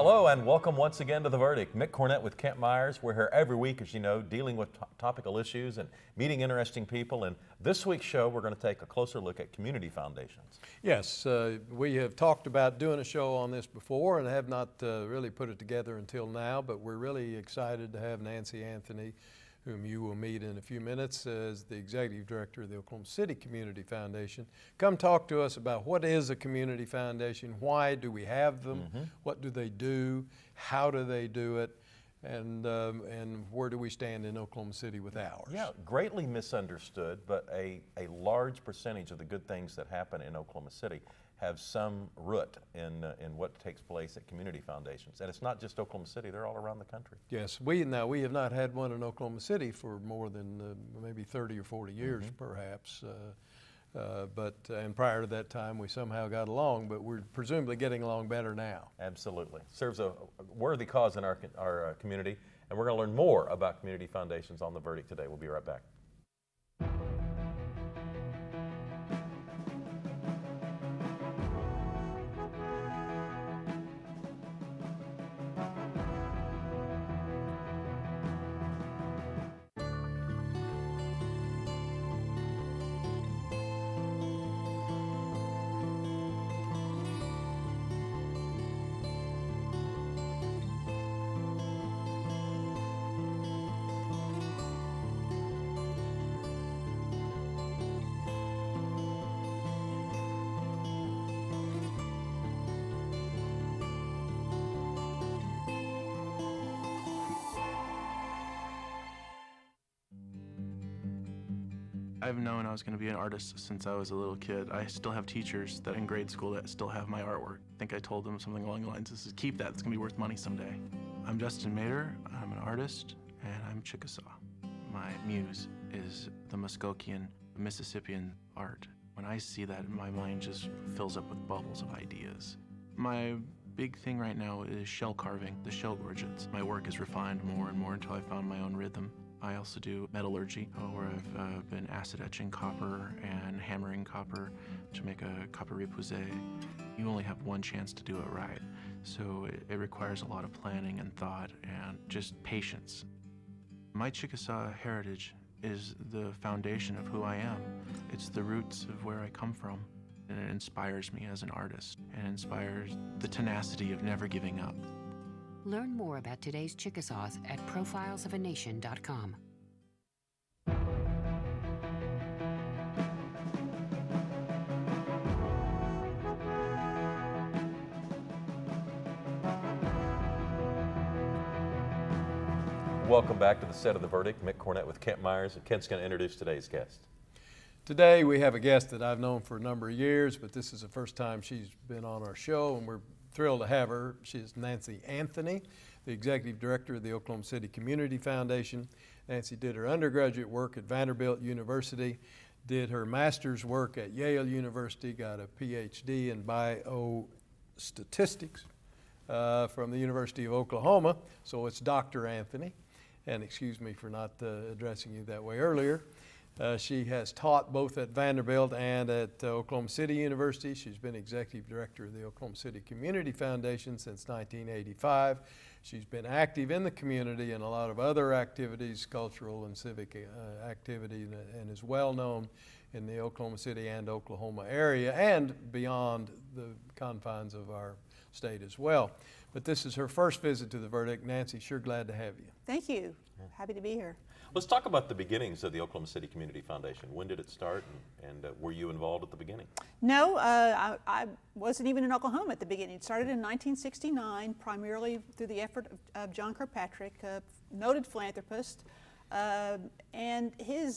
Hello and welcome once again to The Verdict. Mick Cornett with Kent Myers. We're here every week, as you know, dealing with topical issues and meeting interesting people. And this week's show, we're going to take a closer look at community foundations. Yes, we have talked about doing a show on this before and have not really put it together until now, but we're really excited to have Nancy Anthony, whom you will meet in a few minutes, as the Executive Director of the Oklahoma City Community Foundation, come talk to us about what is a community foundation, why do we have them, what do they do, how do they do it, and where do we stand in Oklahoma City with ours. Yeah, greatly misunderstood, but a large percentage of the good things that happen in Oklahoma City have some root in what takes place at community foundations. And it's not just Oklahoma City, they're all around the country. Yes, we have not had one in Oklahoma City for more than maybe 30 or 40 years perhaps. And prior to that time we somehow got along, but we're presumably getting along better now. Absolutely. Serves a worthy cause in our community, and we're going to learn more about community foundations on The Verdict today. We'll be right back. I've known I was going to be an artist since I was a little kid. I still have teachers that in grade school that still have my artwork. I think I told them something along the lines, keep that, it's going to be worth money someday. I'm Justin Mader, I'm an artist, and I'm Chickasaw. My muse is the Muskokian, Mississippian art. When I see that, my mind just fills up with bubbles of ideas. My big thing right now is shell carving, the shell gorgets. My work is refined more and more until I found my own rhythm. I also do metallurgy, where I've been acid etching copper and hammering copper to make a copper repoussé. You only have one chance to do it right, so it requires a lot of planning and thought and just patience. My Chickasaw heritage is the foundation of who I am. It's the roots of where I come from, and it inspires me as an artist and inspires the tenacity of never giving up. Learn more about today's Chickasaws at profilesofanation.com. Welcome back to the set of The Verdict. Mick Cornett with Kent Myers, and Kent's going to introduce today's guest. Today we have a guest that I've known for a number of years, but this is the first time she's been on our show, and we're thrilled to have her. She's Nancy Anthony, the Executive Director of the Oklahoma City Community Foundation. Nancy did her undergraduate work at Vanderbilt University, did her master's work at Yale University, got a PhD in biostatistics from the University of Oklahoma, so it's Dr. Anthony, and excuse me for not addressing you that way earlier. She has taught both at Vanderbilt and at Oklahoma City University. She's been Executive Director of the Oklahoma City Community Foundation since 1985. She's been active in the community in a lot of other activities, cultural and civic activity, and is well known in the Oklahoma City and Oklahoma area and beyond the confines of our state as well. But this is her first visit to The Verdict. Nancy, sure glad to have you. Thank you. Happy to be here. Let's talk about the beginnings of the Oklahoma City Community Foundation. When did it start, and were you involved at the beginning? No, I wasn't even in Oklahoma at the beginning. It started in 1969, primarily through the effort of John Kirkpatrick, a noted philanthropist, and he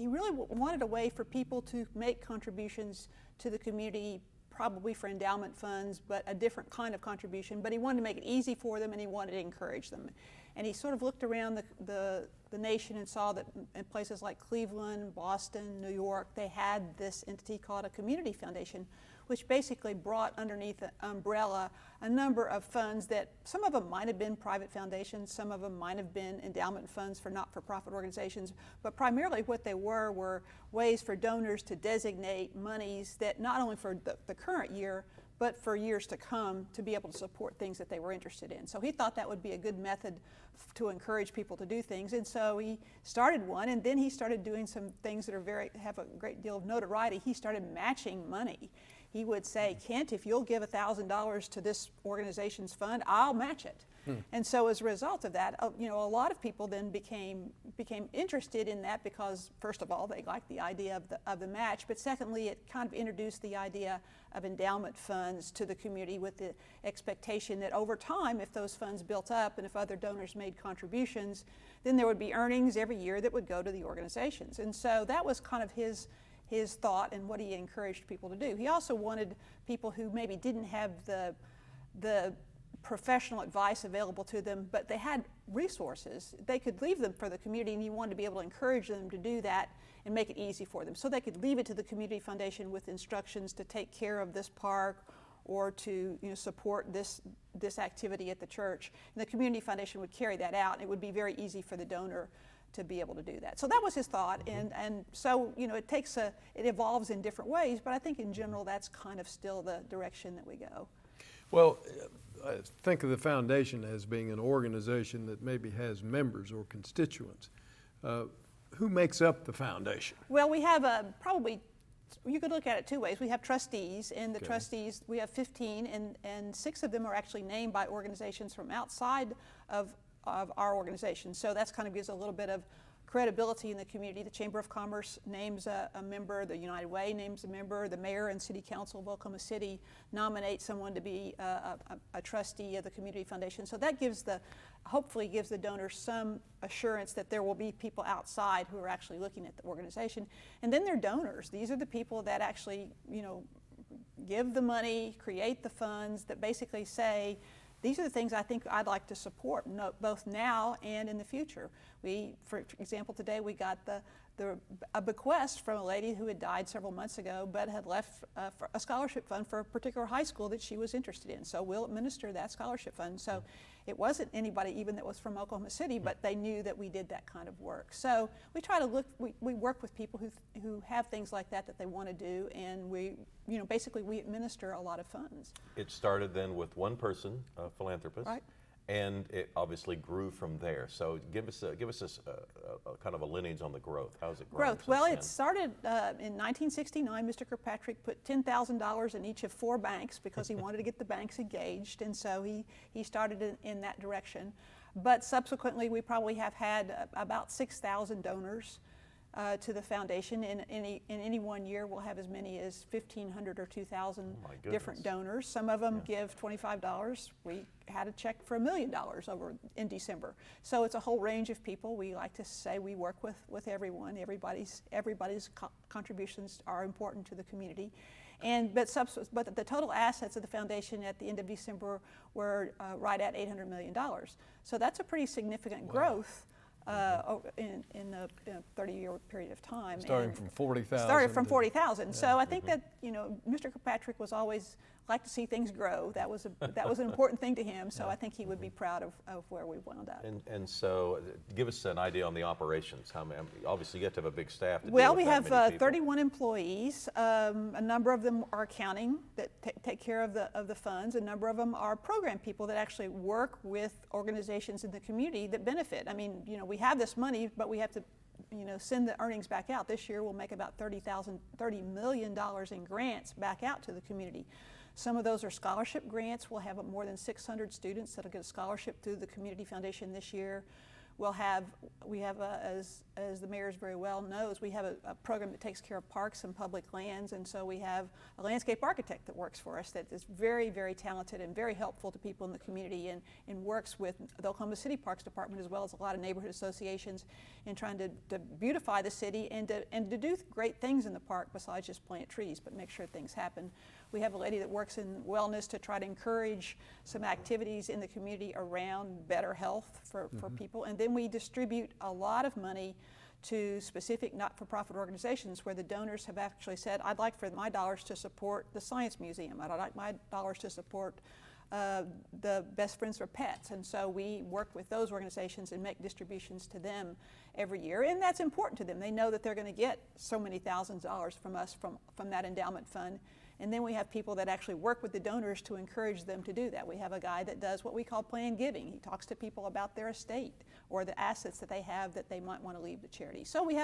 really wanted a way for people to make contributions to the community, probably for endowment funds, but a different kind of contribution. But he wanted to make it easy for them, and he wanted to encourage them. And he sort of looked around the nation and saw that in places like Cleveland, Boston, New York, they had this entity called a community foundation, which basically brought underneath the umbrella a number of funds that some of them might have been private foundations, some of them might have been endowment funds for not-for-profit organizations, but primarily what they were ways for donors to designate monies that not only for the current year, but for years to come to be able to support things that they were interested in. So he thought that would be a good method to encourage people to do things, and so he started one, and then he started doing some things that have a great deal of notoriety. He started matching money. He would say, Kent, if you'll give $1,000 to this organization's fund, I'll match it. And so as a result of that, a lot of people then became interested in that because, first of all, they liked the idea of the match, but secondly, it kind of introduced the idea of endowment funds to the community with the expectation that over time, if those funds built up and if other donors made contributions, then there would be earnings every year that would go to the organizations. And so that was kind of his thought and what he encouraged people to do. He also wanted people who maybe didn't have the professional advice available to them, but they had resources. They could leave them for the community, and you wanted to be able to encourage them to do that and make it easy for them. So they could leave it to the community foundation with instructions to take care of this park or to support this activity at the church. And the community foundation would carry that out, and it would be very easy for the donor to be able to do that. So that was his thought, and so it evolves in different ways, but I think in general that's kind of still the direction that we go. Well, I think of the foundation as being an organization that maybe has members or constituents. Who makes up the foundation? Well, we have you could look at it two ways. We have trustees, and the trustees, we have 15, and 6 of them are actually named by organizations from outside of our organization. So that's kind of gives a little bit of credibility in the community. The Chamber of Commerce names a member, the United Way names a member, the mayor and city council of Oklahoma City nominate someone to be a trustee of the community foundation. So that hopefully gives the donors some assurance that there will be people outside who are actually looking at the organization. And then they're donors. These are the people that actually, give the money, create the funds, that basically say, these are the things I think I'd like to support, both now and in the future. For example, today we got a bequest from a lady who had died several months ago, but had left for a scholarship fund for a particular high school that she was interested in. So we'll administer that scholarship fund. So it wasn't anybody even that was from Oklahoma City, but they knew that we did that kind of work. So we try to we work with people who have things like that they want to do, and basically we administer a lot of funds. It started then with one person, a philanthropist, right, and it obviously grew from there. So give us a kind of a lineage on the growth. How's it grown? Well, it started in 1969. Mr. Kirkpatrick put $10,000 in each of 4 banks because he wanted to get the banks engaged, and so he started in that direction. But subsequently, we probably have had about 6,000 donors to the foundation. In any one year, we'll have as many as 1,500 or 2,000 different donors. Some of them give $25. We had a check for $1 million over in December. So it's a whole range of people. We like to say we work with everyone. Everybody's contributions are important to the community. But the total assets of the foundation at the end of December were right at $800 million. So that's a pretty significant growth in a 30-year period of time. Starting from 40,000. Started from 40,000. So I think that Mr. Kirkpatrick was always liked to see things grow. That was an important thing to him. So I think he would be proud of where we wound up. And so, give us an idea on the operations. How many? Obviously, you have to have a big staff. Well, we have 31 employees. A number of them are accounting that take care of the funds. A number of them are program people that actually work with organizations in the community that benefit. I mean, we have this money, but we have to send the earnings back out. This year we'll make about $30 million in grants back out to the community. Some of those are scholarship grants. We'll have more than 600 students that'll get a scholarship through the Community Foundation this year. As the mayor very well knows, we have a program that takes care of parks and public lands, and so we have a landscape architect that works for us that is very, very talented and very helpful to people in the community, and works with the Oklahoma City Parks Department as well as a lot of neighborhood associations in trying to beautify the city and to do great things in the park besides just plant trees, but make sure things happen. We have a lady that works in wellness to try to encourage some activities in the community around better health for people. And then we distribute a lot of money to specific not-for-profit organizations where the donors have actually said, I'd like for my dollars to support the Science Museum. I'd like my dollars to support the Best Friends for Pets. And so we work with those organizations and make distributions to them every year. And that's important to them. They know that they're going to get so many thousands of dollars from us from that endowment fund And then we have people that actually work with the donors to encourage them to do that. We have a guy that does what we call planned giving. He talks to people about their estate or the assets that they have that they might want to leave to charity. So we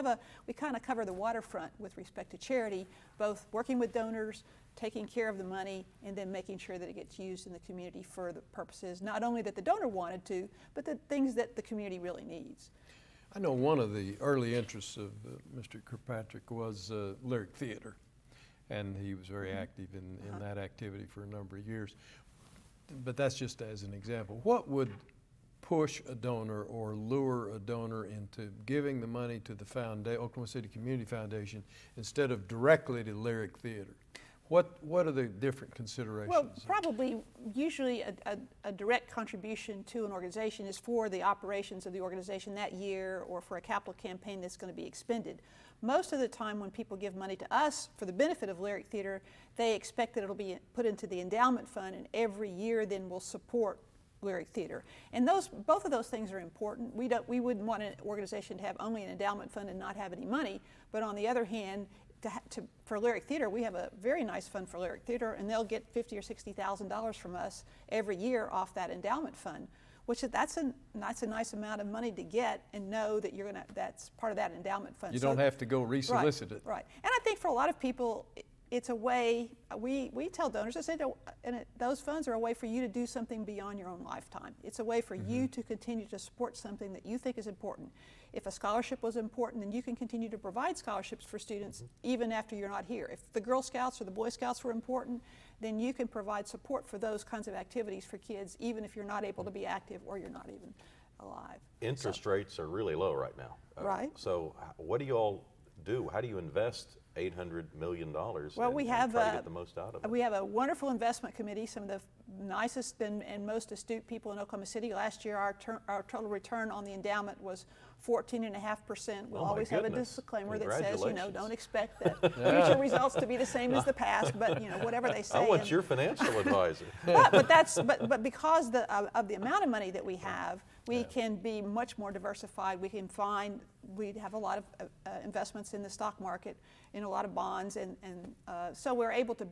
kind of cover the waterfront with respect to charity, both working with donors, taking care of the money, and then making sure that it gets used in the community for the purposes not only that the donor wanted to, but the things that the community really needs. I know one of the early interests of Mr. Kirkpatrick was lyric theater, and he was very active in that activity for a number of years. But that's just as an example. What would push a donor or lure a donor into giving the money to the Oklahoma City Community Foundation instead of directly to lyric theater? What are the different considerations? Well, probably, usually a direct contribution to an organization is for the operations of the organization that year or for a capital campaign that's going to be expended. Most of the time when people give money to us for the benefit of lyric theater, they expect that it'll be put into the endowment fund, and every year then will support lyric theater. And both of those things are important. We wouldn't want an organization to have only an endowment fund and not have any money, but on the other hand, for lyric theater, we have a very nice fund for lyric theater, and they'll get $50,000 or $60,000 from us every year off that endowment fund, which that's a nice amount of money to get and know that that's part of that endowment fund. You don't have to go resolicit it. Right, and I think for a lot of people, it's a way, we tell donors, I say, those funds are a way for you to do something beyond your own lifetime. It's a way for you to continue to support something that you think is important. If a scholarship was important, then you can continue to provide scholarships for students even after you're not here. If the Girl Scouts or the Boy Scouts were important, then you can provide support for those kinds of activities for kids even if you're not able to be active or you're not even alive. Interest rates are really low right now. Right. So what do you all do? How do you invest $800 million Well, and try to get the most out of it? We have a wonderful investment committee, some of the nicest and most astute people in Oklahoma City. Last year, our total return on the endowment was 14.5%. We'll always have a disclaimer that says, don't expect that future results to be the same as the past, but whatever they say. I want your financial advisor. But because of the amount of money that we have, we can be much more diversified. We have a lot of investments in the stock market, in a lot of bonds, and so we're able to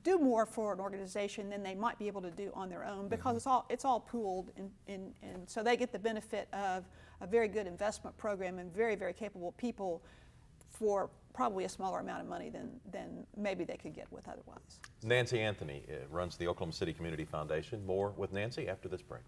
do more for an organization than they might be able to do on their own because it's all pooled, and so they get the benefit of a very good investment program and very, very capable people for probably a smaller amount of money than maybe they could get with otherwise. Nancy Anthony runs the Oklahoma City Community Foundation. More with Nancy after this break.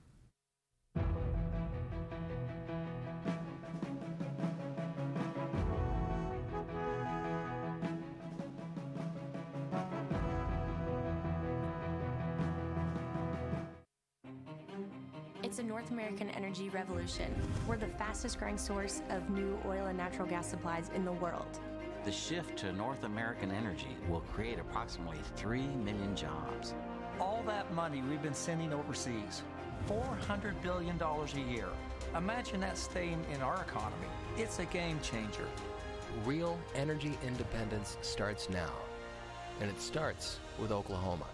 It's a North American energy revolution. We're the fastest growing source of new oil and natural gas supplies in the world. The shift to North American energy will create approximately 3 million jobs. All that money we've been sending overseas, $400 billion a year. Imagine that staying in our economy. It's a game changer. Real energy independence starts now, and it starts with Oklahoma.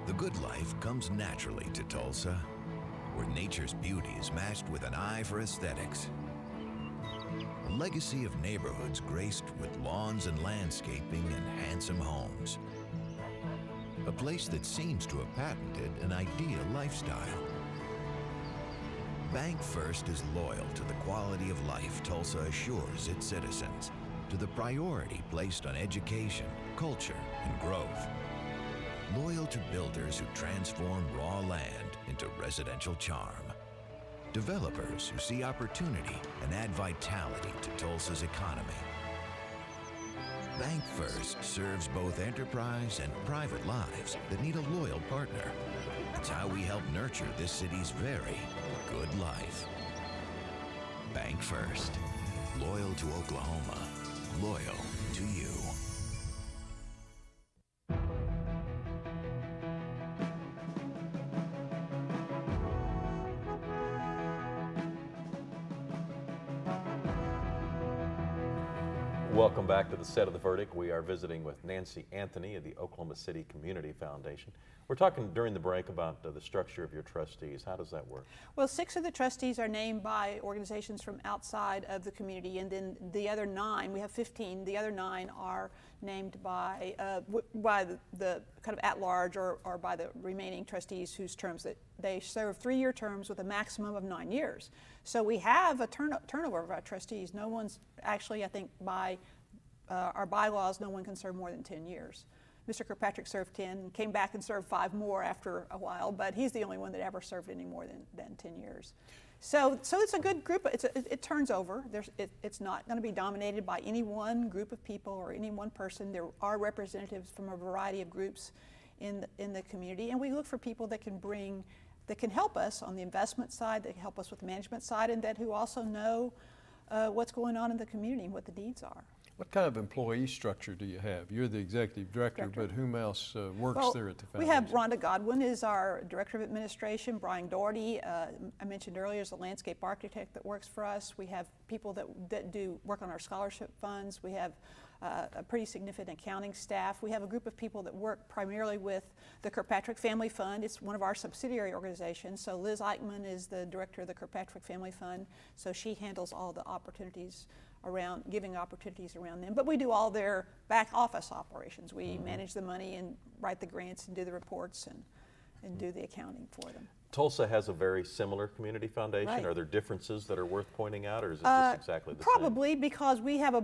The good life comes naturally to Tulsa, where nature's beauty is matched with an eye for aesthetics. A legacy of neighborhoods graced with lawns and landscaping and handsome homes. A place that seems to have patented an ideal lifestyle. Bank First is loyal to the quality of life Tulsa assures its citizens, to the priority placed on education, culture, and growth. Loyal to builders who transform raw land into residential charm. Developers who see opportunity and add vitality to Tulsa's economy. Bank First serves both enterprise and private lives that need a loyal partner. It's how we help nurture this city's very good life. Bank First. Loyal to Oklahoma. Loyal to you. Welcome back to the Set of the Verdict. We are visiting with Nancy Anthony of the Oklahoma City Community Foundation. We're talking during the break about the structure of your trustees. How does that work? Well, 6 of the trustees are named by organizations from outside of the community, and then the other 9, we have 15, the other 9 are named by the kind of at-large or by the remaining trustees whose terms that they serve 3-year terms with a maximum of 9 years. So we have a turnover of our trustees. No one's actually, I think, by our bylaws, no one can serve more than 10 years. Mr. Kirkpatrick served 10, came back and served 5 more after a while, but he's the only one that ever served any more than 10 years. So it's a good group. It turns over. It's not going to be dominated by any one group of people or any one person. There are representatives from a variety of groups in the community, and we look for people that can help us on the investment side, that can help us with the management side, and that who also know what's going on in the community and what the needs are. What kind of employee structure do you have? You're the executive director, but whom else works there at the foundation? We have Rhonda Godwin is our director of administration. Brian Doherty, I mentioned earlier, is a landscape architect that works for us. We have people that do work on our scholarship funds. We have a pretty significant accounting staff. We have a group of people that work primarily with the Kirkpatrick Family Fund. It's one of our subsidiary organizations. So Liz Eichmann is the director of the Kirkpatrick Family Fund. So she handles all the opportunities around, giving opportunities around them. But we do all their back office operations. We manage the money and write the grants and do the reports and do the accounting for them. Tulsa has a very similar community foundation. Right. Are there differences that are worth pointing out, or is it just exactly the same? Probably, because we have a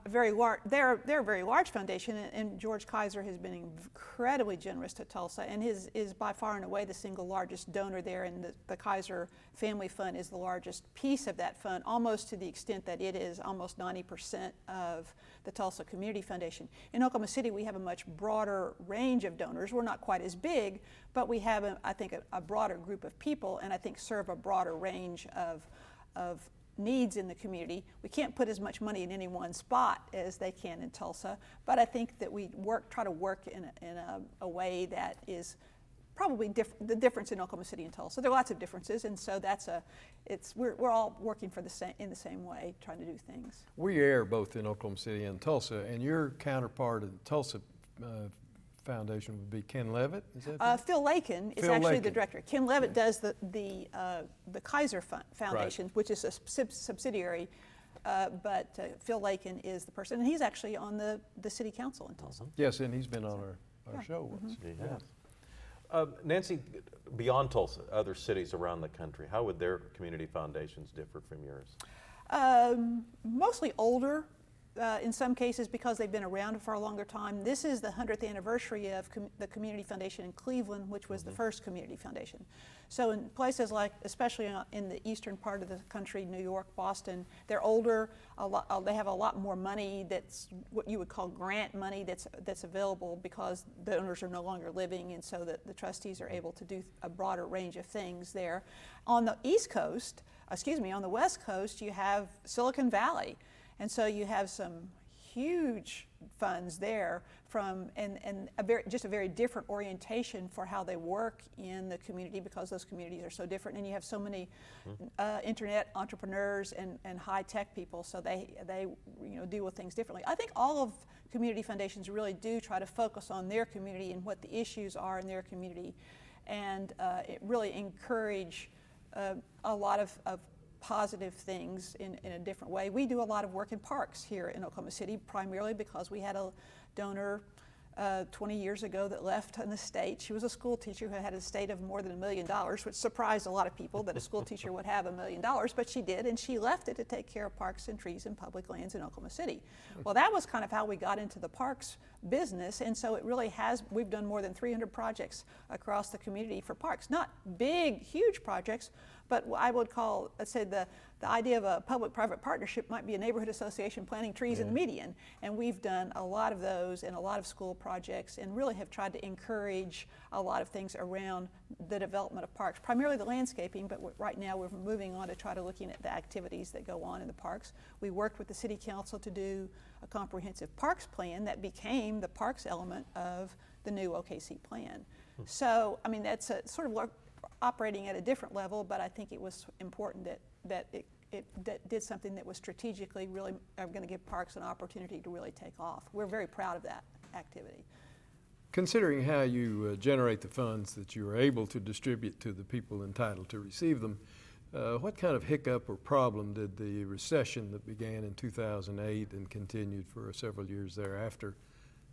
very large, they're a very large foundation, and George Kaiser has been incredibly generous to Tulsa, and is by far and away the single largest donor there, and the Kaiser Family Fund is the largest piece of that fund, almost to the extent that it is almost 90% of the Tulsa Community Foundation. In Oklahoma City, we have a much broader range of donors. We're not quite as big, but we have, I think, a broader group of people, and I think serve a broader range of needs in the community. We can't put as much money in any one spot as they can in Tulsa, but I think that we try to work in a way that is probably the difference in Oklahoma City and Tulsa. There are lots of differences, and so we're all working in the same way, trying to do things. We air both in Oklahoma City and Tulsa, and your counterpart in Tulsa Foundation would be Ken Levitt. Is that Phil Lakin is actually the director. Ken Levitt does the Kaiser Foundation, right, which is a subsidiary, but Phil Lakin is the person, and he's actually on the city council in Tulsa. Yes, and he's been on our show once. Yeah. Nancy, beyond Tulsa, other cities around the country, how would their community foundations differ from yours? Mostly older. In some cases because they've been around for a longer time. This is the 100th anniversary of the Community Foundation in Cleveland, which was the first community foundation. So in places like, especially in the eastern part of the country, New York, Boston, they're older, they have a lot more money that's what you would call grant money that's available because the owners are no longer living, and so the trustees are able to do a broader range of things there. On the on the West Coast, you have Silicon Valley. And so you have some huge funds there and just a very different orientation for how they work in the community because those communities are so different. And you have so many internet entrepreneurs and high-tech people, so they deal with things differently. I think all of community foundations really do try to focus on their community and what the issues are in their community, and really encourage a lot of positive things in a different way. We do a lot of work in parks here in Oklahoma City, primarily because we had a donor 20 years ago that left an estate. She was a school teacher who had an estate of more than $1 million, which surprised a lot of people that a school teacher would have $1 million, but she did, and she left it to take care of parks and trees and public lands in Oklahoma City. Well, that was kind of how we got into the parks business, and so it really we've done more than 300 projects across the community for parks. Not big, huge projects, but I would call, let's say, the idea of a public-private partnership might be a neighborhood association planting trees in the median. And we've done a lot of those and a lot of school projects and really have tried to encourage a lot of things around the development of parks, primarily the landscaping, but right now we're moving on to try to looking at the activities that go on in the parks. We worked with the city council to do a comprehensive parks plan that became the parks element of the new OKC plan. So, I mean, that's a sort of operating at a different level, but I think it was important that did something that was strategically really going to give parks an opportunity to really take off. We're very proud of that activity. Considering how you generate the funds that you are able to distribute to the people entitled to receive them, what kind of hiccup or problem did the recession that began in 2008 and continued for several years thereafter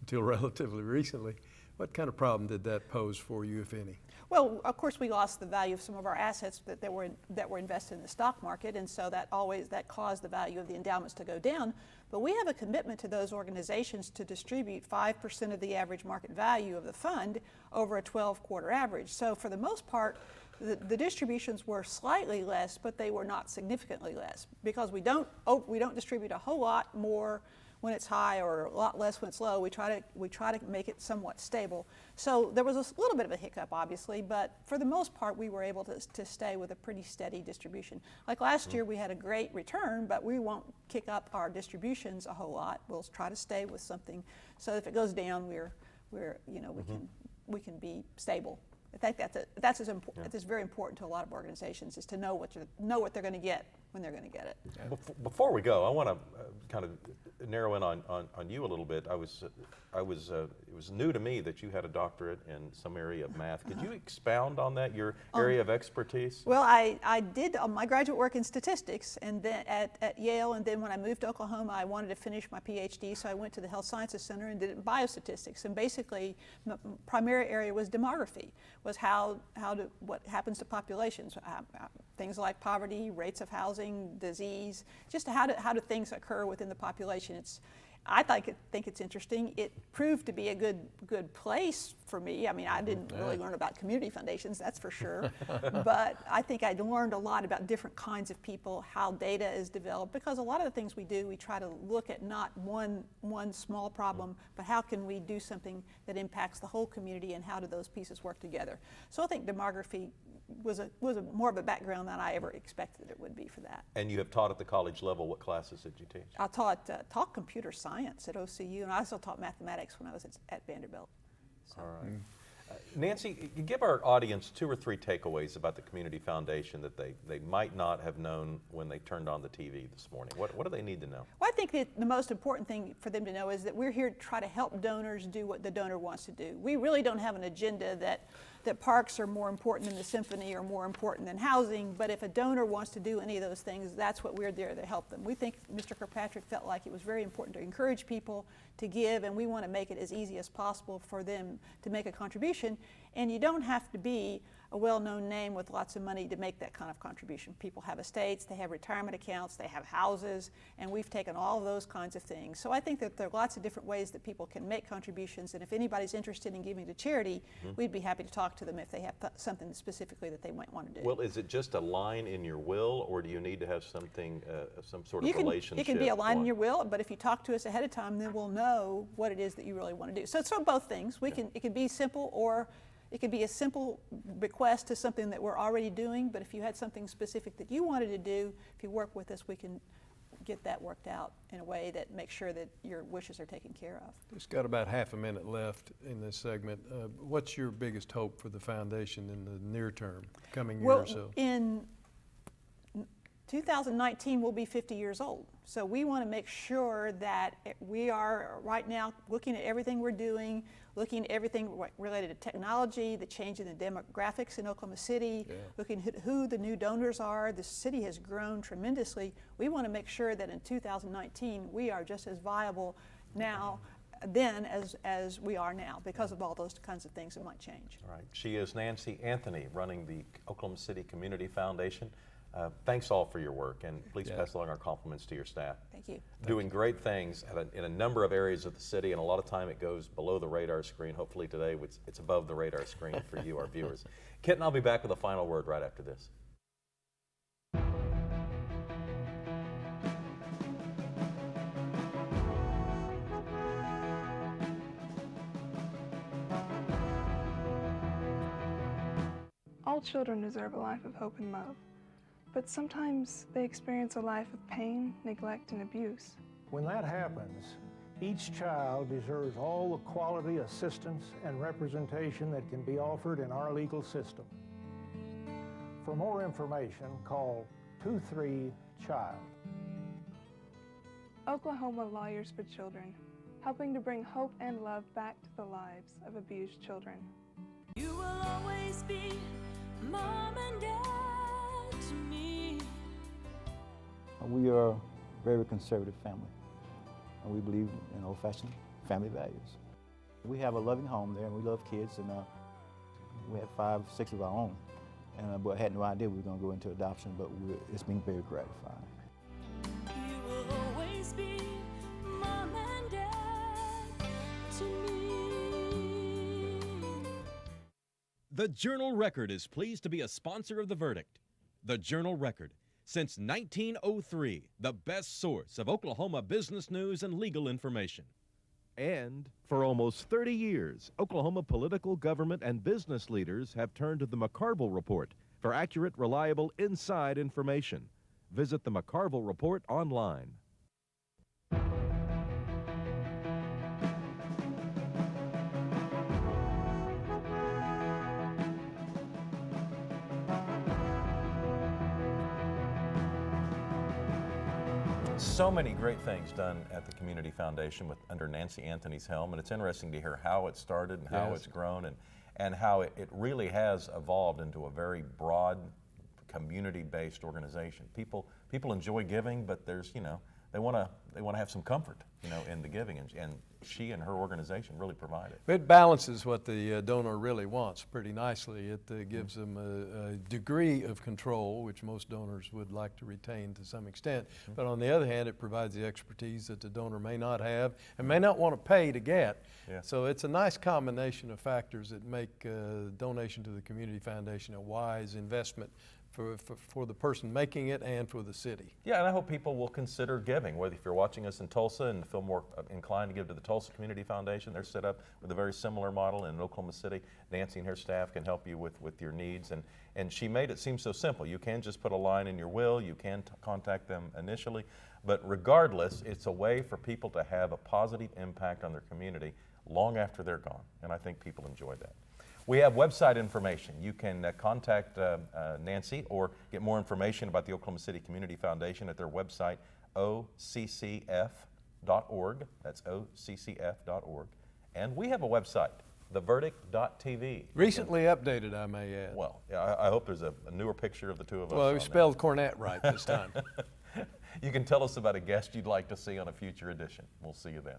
until relatively recently, what kind of problem did that pose for you, if any? Well, of course, we lost the value of some of our assets that were invested in the stock market, and so that caused the value of the endowments to go down. But we have a commitment to those organizations to distribute 5% of the average market value of the fund over a 12-quarter average. So for the most part, the distributions were slightly less, but they were not significantly less, because we don't distribute a whole lot more when it's high or a lot less when it's low. We try to make it somewhat stable. So there was a little bit of a hiccup, obviously, but for the most part, we were able to stay with a pretty steady distribution. Like last year, we had a great return, but we won't kick up our distributions a whole lot. We'll try to stay with something, so if it goes down, we can be stable. I think that's very important to a lot of organizations, is to know what they're going to get when they're going to get it. Before we go, I want to kind of narrow in on you a little bit. It was new to me that you had a doctorate in some area of math. Could you expound on that, your area of expertise? Well, I did my graduate work in statistics, and then at Yale, and then when I moved to Oklahoma, I wanted to finish my PhD, so I went to the Health Sciences Center and did it in biostatistics. And basically, my primary area was demography, was what happens to populations, things like poverty, rates of housing, disease, just how do things occur within the population. I think it's interesting. It proved to be a good place for me. I mean, I didn't really learn about community foundations, that's for sure. But I think I learned a lot about different kinds of people, how data is developed, because a lot of the things we do, we try to look at not one small problem, but how can we do something that impacts the whole community, and how do those pieces work together. So I think demography was more of a background than I ever expected it would be for that. And you have taught at the college level. What classes did you teach? I taught computer science at OCU, and I also taught mathematics when I was at Vanderbilt. So. All right. Nancy, you give our audience 2 or 3 takeaways about the Community Foundation that they might not have known when they turned on the TV this morning. What do they need to know? Well, I think that the most important thing for them to know is that we're here to try to help donors do what the donor wants to do. We really don't have an agenda that parks are more important than the symphony or more important than housing, but if a donor wants to do any of those things, that's what we're there to help them. We think Mr. Kirkpatrick felt like it was very important to encourage people to give, and we want to make it as easy as possible for them to make a contribution. And you don't have to be a well-known name with lots of money to make that kind of contribution. People have estates, they have retirement accounts, they have houses, and we've taken all of those kinds of things. So I think that there are lots of different ways that people can make contributions, and if anybody's interested in giving to charity, we'd be happy to talk to them if they have something specifically that they might want to do. Well, is it just a line in your will, or do you need to have something, some sort of relationship? It can be a line in your will, but if you talk to us ahead of time, then we'll know what it is that you really want to do. So it's both things. It can be simple, or it could be a simple request to something that we're already doing, but if you had something specific that you wanted to do, if you work with us, we can get that worked out in a way that makes sure that your wishes are taken care of. Just got about half a minute left in this segment. What's your biggest hope for the foundation in the near term, coming year or so? In 2019, we'll be 50 years old. So we want to make sure that we are right now looking at everything we're doing, looking at everything related to technology, the change in the demographics in Oklahoma City, looking at who the new donors are. The city has grown tremendously. We want to make sure that in 2019, we are just as viable then as we are now, because of all those kinds of things that might change. All right. She is Nancy Anthony, running the Oklahoma City Community Foundation. Thanks all for your work, and please pass along our compliments to your staff. Thank you. Doing great things in a number of areas of the city, and a lot of time it goes below the radar screen. Hopefully today it's above the radar screen for you, our viewers. Kit and I'll be back with a final word right after this. All children deserve a life of hope and love. But sometimes they experience a life of pain, neglect, and abuse. When that happens, each child deserves all the quality assistance and representation that can be offered in our legal system. For more information, call child. Oklahoma Lawyers for Children, helping to bring hope and love back to the lives of abused children. You will always be mom and dad to me. We are a very conservative family, and we believe in old-fashioned family values. We have a loving home there, and we love kids, and we had 5, 6 of our own. And but I had no idea we were going to go into adoption, but it's been very gratifying. You will always be mom and dad to me. The Journal-Record is pleased to be a sponsor of The Verdict. The Journal-Record, since 1903, the best source of Oklahoma business news and legal information. And for almost 30 years, Oklahoma political, government, and business leaders have turned to the McCarville Report for accurate, reliable, inside information. Visit the McCarville Report online. So many great things done at the Community Foundation under Nancy Anthony's helm, and it's interesting to hear how it started and how Yes. it's grown, and how it really has evolved into a very broad, community-based organization. People enjoy giving, but there's, they want to have some comfort, in the giving, and she and her organization really provide it. It balances what the donor really wants pretty nicely. It gives them a degree of control, which most donors would like to retain to some extent. But on the other hand, it provides the expertise that the donor may not have and may not want to pay to get. Yeah. So it's a nice combination of factors that make donation to the Community Foundation a wise investment for the person making it and for the city. Yeah, and I hope people will consider giving, whether if you're watching us in Tulsa and feel more inclined to give to the Tulsa Community Foundation. They're set up with a very similar model in Oklahoma City. Nancy and her staff can help you with your needs, and she made it seem so simple. You can just put a line in your will, you can contact them initially, but regardless, it's a way for people to have a positive impact on their community long after they're gone, and I think people enjoy that. We have website information. You can contact Nancy or get more information about the Oklahoma City Community Foundation at their website, OCCF.org. That's OCCF.org. And we have a website, theverdict.tv. Recently updated, I may add. Well, yeah, I hope there's a newer picture of the two of us. Well, we spelled Cornett right this time. You can tell us about a guest you'd like to see on a future edition. We'll see you then.